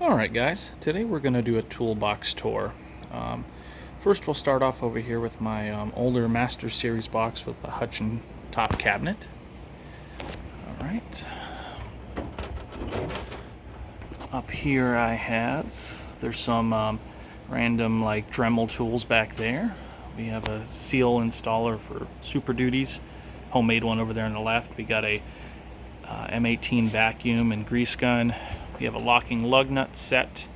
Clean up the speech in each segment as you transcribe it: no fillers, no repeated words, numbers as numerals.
Alright guys, today we're going to do a toolbox tour. Um, First we'll start off over here with my older Master Series box with the hutch and top cabinet. Alright. Up here there's some random like Dremel tools back there. We have a seal installer for Super Duties, homemade one over there on the left. We got a M18 vacuum and grease gun. We have a locking lug nut set.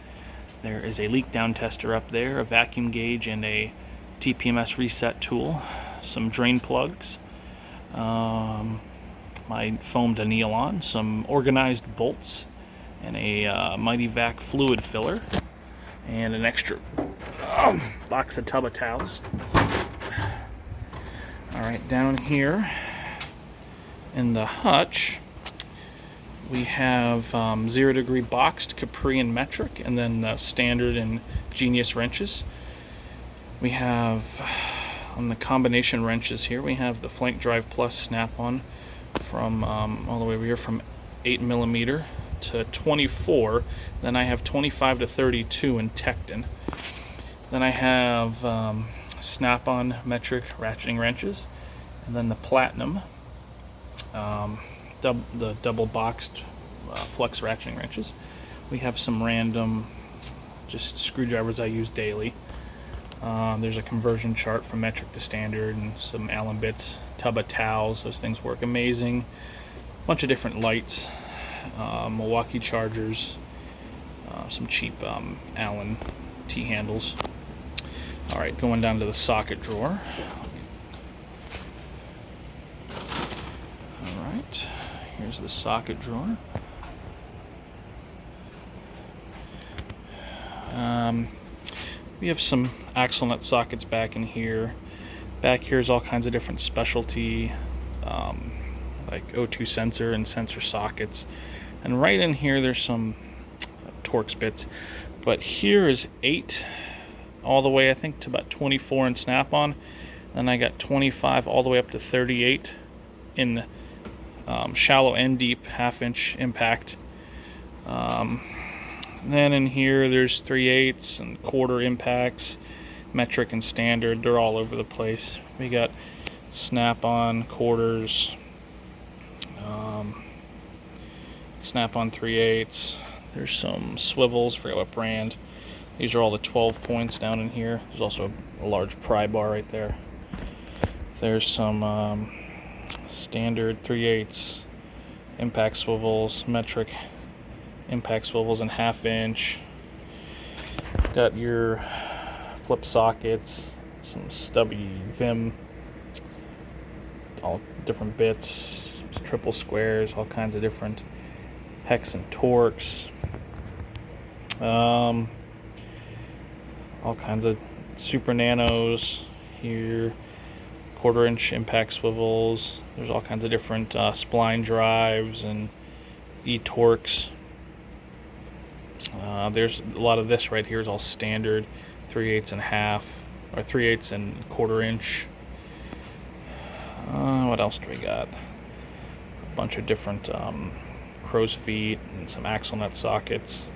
There is a leak down tester up there, a vacuum gauge, and a TPMS reset tool. Some drain plugs. My foamed anneal on. Some organized bolts. And a Mighty Vac fluid filler. And an extra box of tub of towels. Alright, down here in the hutch, we have 0 degree boxed, Capri, and metric, and then standard and Genius wrenches. We have, on the combination wrenches here, we have the Flank Drive Plus snap-on from all the way over here from 8mm to 24. Then I have 25 to 32 in Tecton. Then I have snap-on metric ratcheting wrenches, and then the Platinum. The double boxed flex ratcheting wrenches. We have some random just screwdrivers I use daily. There's a conversion chart from metric to standard and some Allen bits, tub of towels. Those things work amazing. Bunch of different lights, Milwaukee chargers, some cheap Allen T-handles. Alright, going down to the socket drawer. Alright, here's the socket drawer. We have some axle nut sockets back in here. Back here's all kinds of different specialty like O2 sensor and sensor sockets. And right in here there's some Torx bits. But here is 8 all the way I think to about 24 in snap-on. Then I got 25 all the way up to 38 in shallow and deep 1/2-inch impact. Then in here there's 3/8 and quarter impacts, metric and standard. They're all over the place. We got snap-on quarters, snap-on 3/8. There's some swivels, forget what brand. These are all the 12 points down in here. There's also a large pry bar right there. There's some standard 3/8 impact swivels, metric impact swivels in 1/2-inch. Got your flip sockets, some stubby Vim, all different bits, triple squares, all kinds of different hex and Torx. All kinds of super nanos here, 1/4-inch impact swivels. There's all kinds of different spline drives and e-Torx. There's a lot of this right here is all standard 3/8 and 1/2 or 3/8 and 1/4-inch. What else do we got? A bunch of different crow's feet and some axle nut sockets,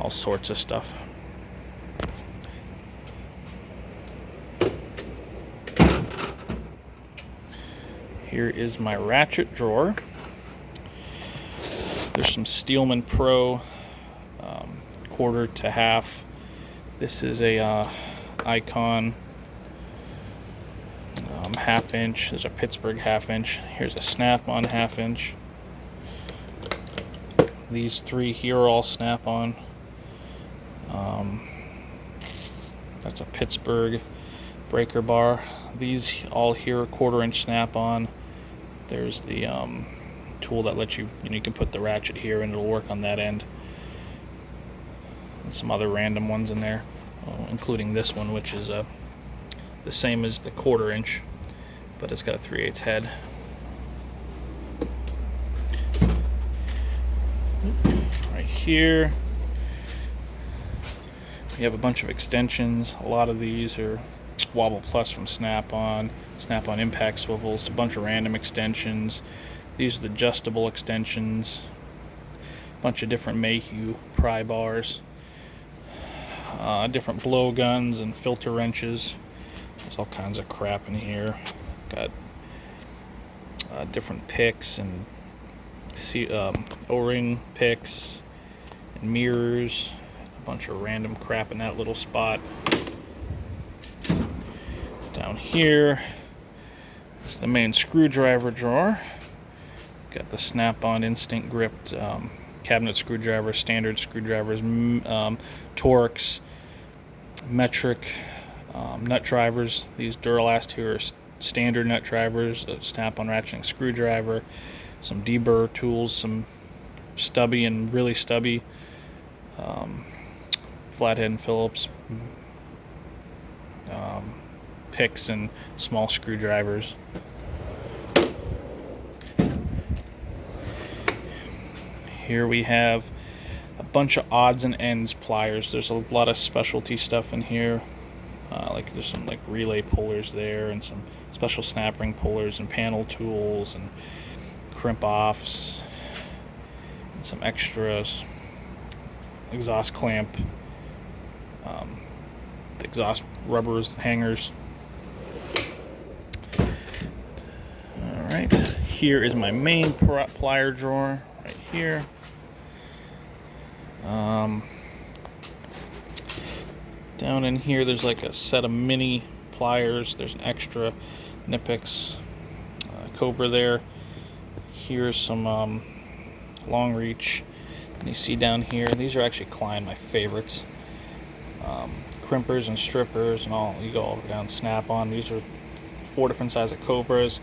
all sorts of stuff. Here is my ratchet drawer. There's some Steelman Pro 1/4 to 1/2. This is a Icon 1/2-inch. There's a Pittsburgh 1/2-inch. Here's a snap-on 1/2-inch. These 3 here are all snap-on. That's a Pittsburgh breaker bar. These all here are 1/4-inch snap-on. There's the tool that lets you can put the ratchet here and it'll work on that end. And some other random ones in there, including this one, which is the same as the 1/4-inch, but it's got a 3/8 head. Right here we have a bunch of extensions. A lot of these are Wobble Plus from Snap-on, Snap-on impact swivels, a bunch of random extensions. These are the adjustable extensions. bunch of different Mayhew pry bars, different blow guns and filter wrenches. There's all kinds of crap in here. Got different picks and O-ring picks and mirrors. A bunch of random crap in that little spot. Down here is the main screwdriver drawer. Got the snap-on instinct gripped cabinet screwdrivers, standard screwdrivers, Torx, metric nut drivers. These Duralast here are standard nut drivers, a snap-on ratcheting screwdriver, some deburr tools, some stubby and really stubby flathead and Phillips picks and small screwdrivers. Here we have a bunch of odds and ends pliers. There's a lot of specialty stuff in here. Like there's some like relay pullers there, and some special snap ring pullers and panel tools and crimp offs, and some extras, exhaust clamp, the exhaust rubbers, hangers. All right, here is my main plier drawer right here. Down in here there's like a set of mini pliers. There's an extra Knipex Cobra there. Here's some long reach, and you see down here, these are actually Klein, my favorites. Crimpers and strippers and all. You go all the way down Snap-on. These are 4 different sizes of Cobras,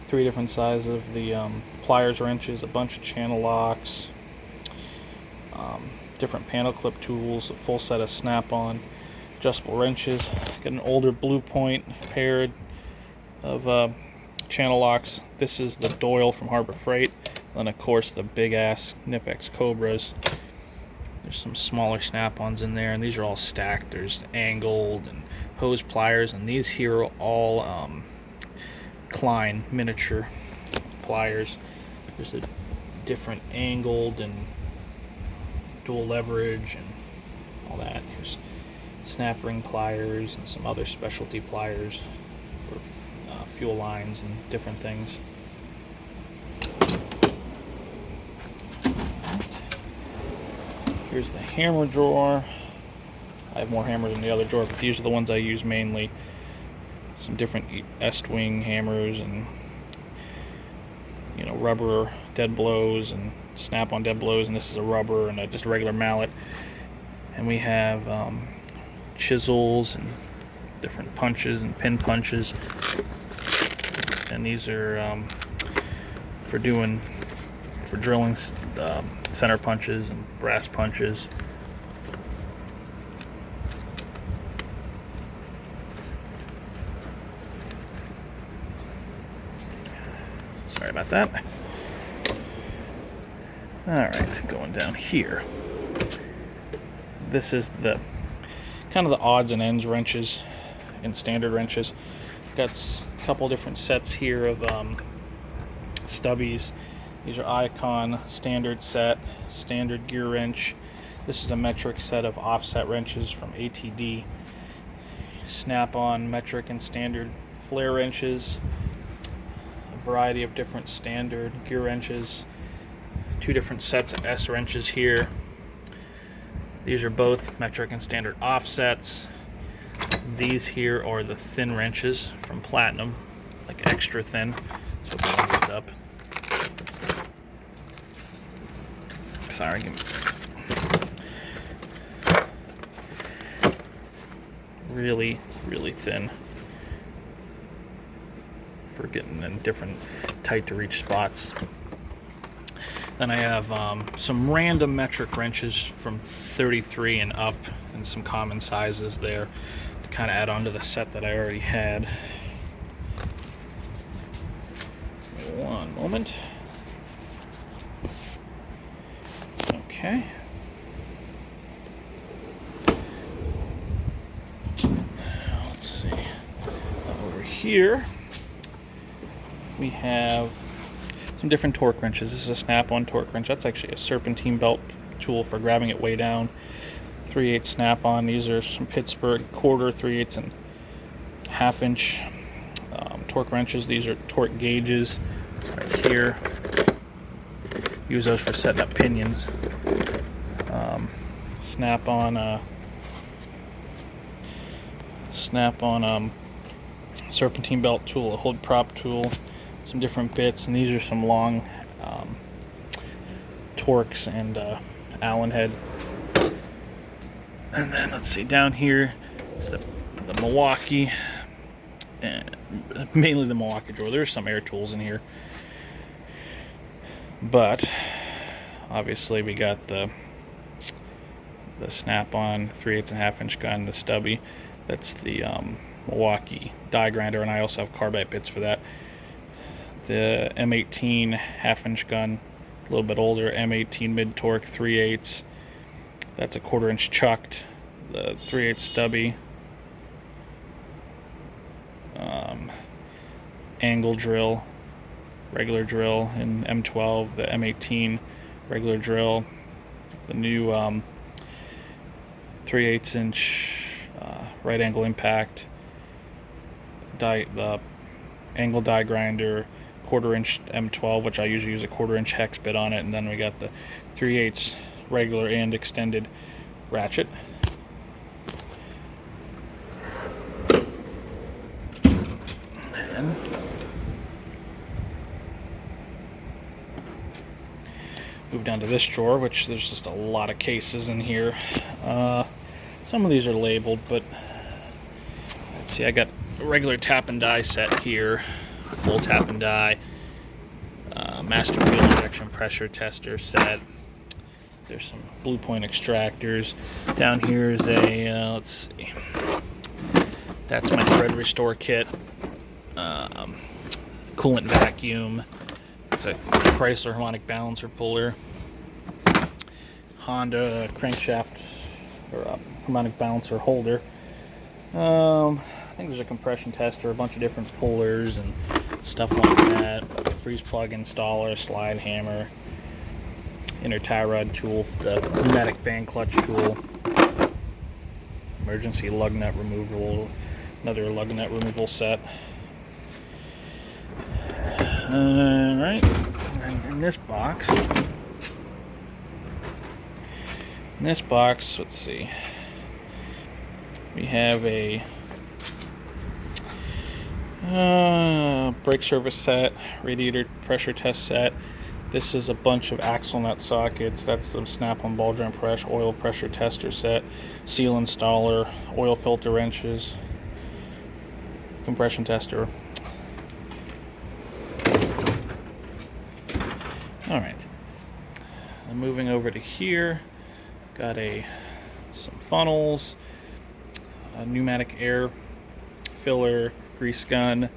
3 different sizes of the Pliers wrenches, a bunch of channel locks, different panel clip tools, a full set of Snap-on adjustable wrenches. Got an older Blue Point paired of channel locks. This is the Doyle from Harbor Freight, and of course the big ass Knipex Cobras. There's some smaller Snap-ons in there, and these are all stacked. There's angled and hose pliers, and these here are all Klein miniature pliers. There's a different angled and dual leverage and all that. Here's snap ring pliers and some other specialty pliers for fuel lines and different things. Here's the hammer drawer. I have more hammers in the other drawer, but these are the ones I use mainly. Some different Est-wing hammers and rubber dead blows and snap-on dead blows, and this is a rubber and just a regular mallet. And we have chisels and different punches and pin punches, and these are for drilling center punches and brass punches. Sorry about that. Alright, going down here. This is the kind of the odds and ends wrenches and standard wrenches. Got a couple different sets here of stubbies. These are Icon standard set, standard gear wrench. This is a metric set of offset wrenches from ATD. Snap-on metric and standard flare wrenches. A variety of different standard gear wrenches. 2 different sets of S wrenches here. These are both metric and standard offsets. These here are the thin wrenches from Platinum, like extra thin. So we'll bring these up. Sorry, really, really thin for getting in different tight to reach spots. Then I have some random metric wrenches from 33 and up, and some common sizes there to kind of add on to the set that I already had. One moment. Okay. Let's see. Over here we have some different torque wrenches. This is a snap-on torque wrench. That's actually a serpentine belt tool for grabbing it way down. 3/8 snap-on. These are some Pittsburgh quarter, 3/8 and half-inch torque wrenches. These are torque gauges right here. Use those for setting up pinions. Snap-on serpentine belt tool, a hood prop tool, some different bits, and these are some long Torx and Allen head. And then let's see, down here is the Milwaukee, and mainly the Milwaukee drawer. There's some air tools in here, but obviously we got the snap-on 3/8 and half-inch gun, the stubby. That's the Milwaukee die grinder, and I also have carbide bits for that. The M18 half-inch gun, a little bit older, M18 mid-torque 3/8. That's a 1/4 inch chucked. The 3/8 stubby. Angle drill, regular drill in M12. The M18 regular drill. The new 3/8 inch right angle impact. The angle die grinder, 1/4 inch M12, which I usually use a 1/4 inch hex bit on it, and then we got the 3/8 regular and extended ratchet. And move down to this drawer, which there's just a lot of cases in here. Some of these are labeled, but let's see, I got a regular tap and die set here, full tap and die, master fuel injection pressure tester set. There's some Blue Point extractors. Down here is a, let's see, that's my thread restore kit, coolant vacuum. It's a Chrysler harmonic balancer puller, Honda crankshaft or harmonic balancer holder. I think there's a compression tester, a bunch of different pullers and stuff like that. Freeze plug installer, slide hammer, inner tie rod tool, the pneumatic fan clutch tool, emergency lug nut removal, another lug nut removal set. Alright, and in this box, let's see, we have a brake service set, radiator pressure test set. This is a bunch of axle nut sockets. That's the snap-on ball joint press, oil pressure tester set, seal installer, oil filter wrenches, compression tester. Alright, I'm moving over to here. Got some funnels, a pneumatic air filler, grease gun,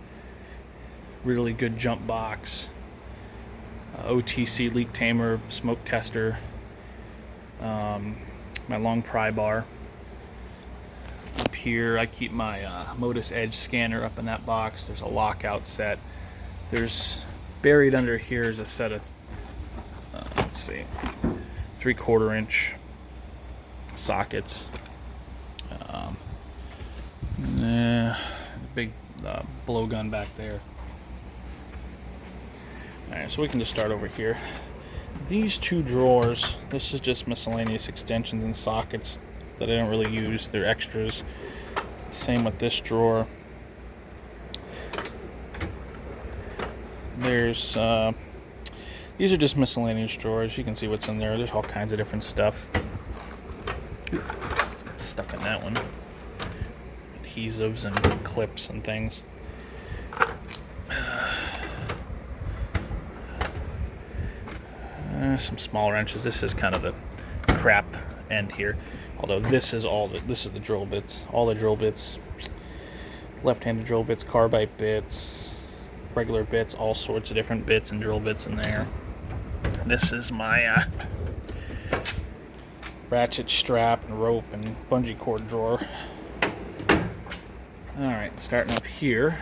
really good jump box, OTC leak tamer, smoke tester, my long pry bar. Up here I keep my Modus Edge scanner up in that box. There's a lockout set. There's buried under here is a set of let's see, 3/4 inch sockets. Big blowgun back there. Alright, so we can just start over here. These two drawers, this is just miscellaneous extensions and sockets that I don't really use. They're extras. Same with this drawer. There's these are just miscellaneous drawers. You can see what's in there. There's all kinds of different stuff. Got stuck in that one. Adhesives and clips and things. Some small wrenches. This is kind of the crap end here. Although this is the drill bits. All the drill bits. Left-handed drill bits, carbide bits, regular bits, all sorts of different bits and drill bits in there. This is my ratchet strap and rope and bungee cord drawer. Alright, starting up here.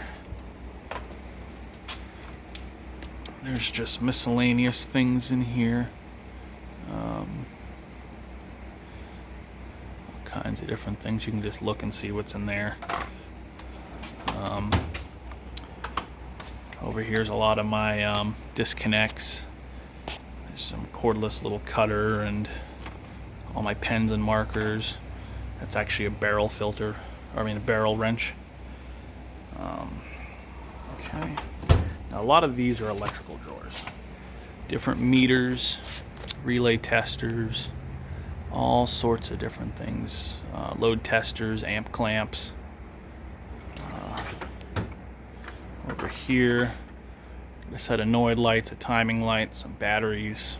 There's just miscellaneous things in here. All kinds of different things. You can just look and see what's in there. Over here's a lot of my disconnects. There's some cordless little cutter and all my pens and markers. That's actually a barrel filter, or I mean a barrel wrench. Okay. Now a lot of these are electrical drawers. Different meters, relay testers, all sorts of different things. Load testers, amp clamps. Over here, a set of Noid lights, a timing light, some batteries.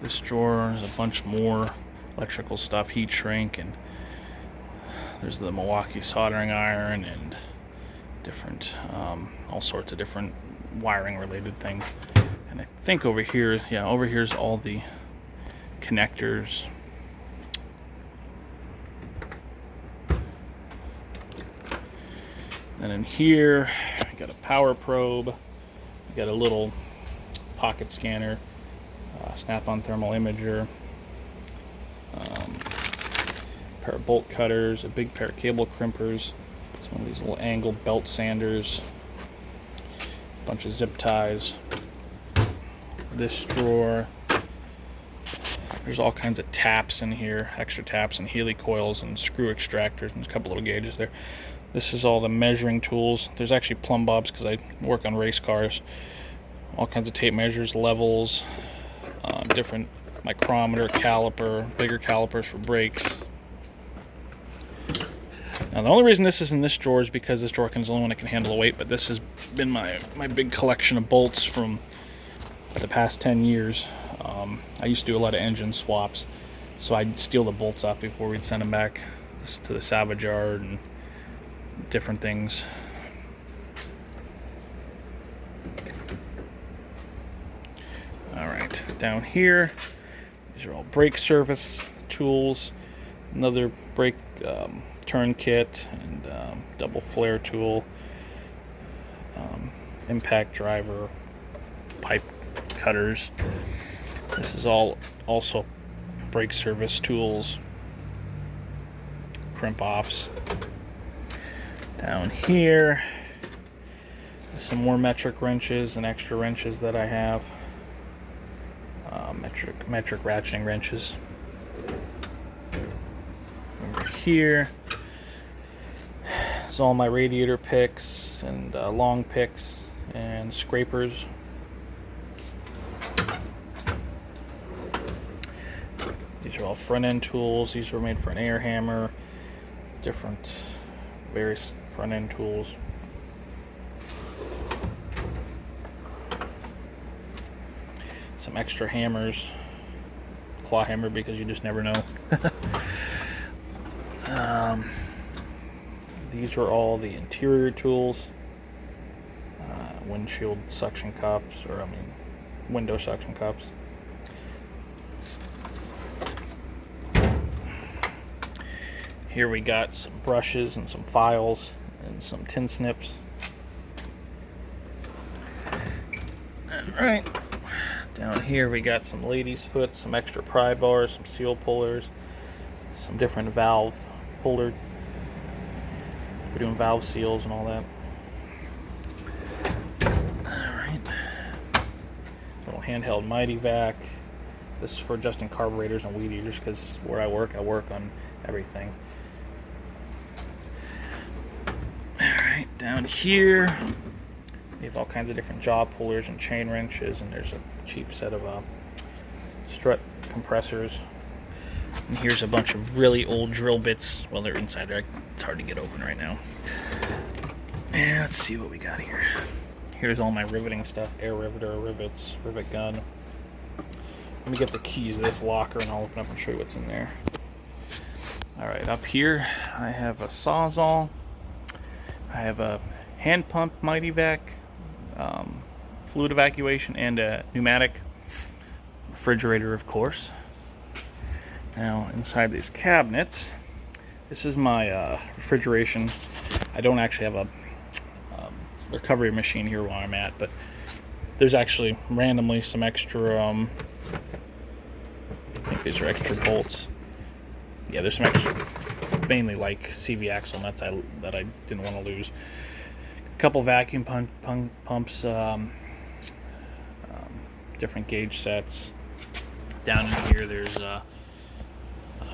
This drawer is a bunch more electrical stuff, heat shrink, and there's the Milwaukee soldering iron and different, all sorts of different wiring related things. And I think over here, yeah, over here's all the connectors. And in here, I got a power probe, I got a little pocket scanner, snap-on thermal imager, a pair of bolt cutters, a big pair of cable crimpers, some of these little angle belt sanders, a bunch of zip ties. This drawer, there's all kinds of taps in here, extra taps and Healy coils and screw extractors, and a couple little gauges there. This is all the measuring tools. There's actually plumb bobs because I work on race cars. All kinds of tape measures, levels, different micrometer, caliper, bigger calipers for brakes. Now the only reason this is in this drawer is because this drawer is the only one that can handle the weight, but this has been my big collection of bolts from the past 10 years. I used to do a lot of engine swaps, so I'd steal the bolts off before we'd send them back to the salvage yard and different things. Alright, down here, these are all brake service tools, another brake turn kit, and double flare tool, impact driver, pipe cutters. This is all also brake service tools, crimp offs. Down here, some more metric wrenches and extra wrenches that I have. Metric ratcheting wrenches. Over here is all my radiator picks and long picks and scrapers. These are all front end tools. These were made for an air hammer. Different various front end tools. Some extra hammers, claw hammer because you just never know. These are all the interior tools, windshield suction cups, or I mean window suction cups. Here we got some brushes and some files and some tin snips. Alright, down here we got some ladies' foot, some extra pry bars, some seal pullers, some different valve puller for doing valve seals and all that. Alright, little handheld mighty vac. This is for adjusting carburetors and weed eaters because where I work on everything. Alright, down here we have all kinds of different jaw pullers and chain wrenches, and there's a cheap set of strut compressors. And here's a bunch of really old drill bits. Well, they're inside there. It's hard to get open right now. And let's see what we got here. Here's all my riveting stuff. Air riveter, rivets, rivet gun. Let me get the keys to this locker and I'll open up and show you what's in there. Alright, up here I have a Sawzall. I have a hand pump mighty vac, fluid evacuation, and a pneumatic refrigerator, of course. Now inside these cabinets, this is my refrigeration. I don't actually have a recovery machine here where I'm at, but there's actually randomly some extra, I think these are extra bolts. Yeah, there's some extra, mainly like CV axle nuts that I didn't want to lose. A couple vacuum pumps, different gauge sets. Down in here there's a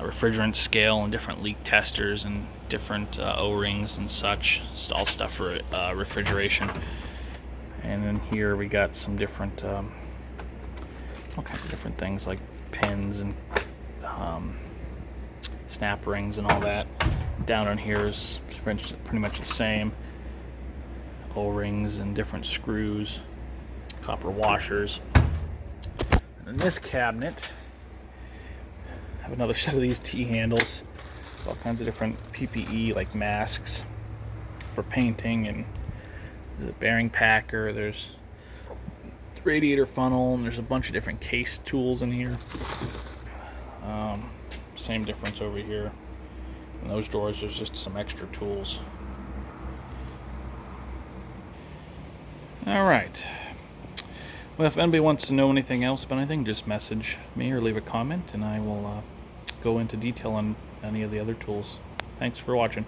refrigerant scale and different leak testers and different O-rings and such. It's all stuff for refrigeration. And then here we got some different, all kinds of different things like pins and snap rings and all that. Down in here is pretty much the same. O-rings and different screws, copper washers. And in this cabinet, I have another set of these T-handles. All kinds of different PPE like masks for painting, and there's a bearing packer, there's radiator funnel, and there's a bunch of different case tools in here. Same difference over here. In those drawers there's just some extra tools. Alright. Well, if anybody wants to know anything else about anything, just message me or leave a comment, and I will go into detail on any of the other tools. Thanks for watching.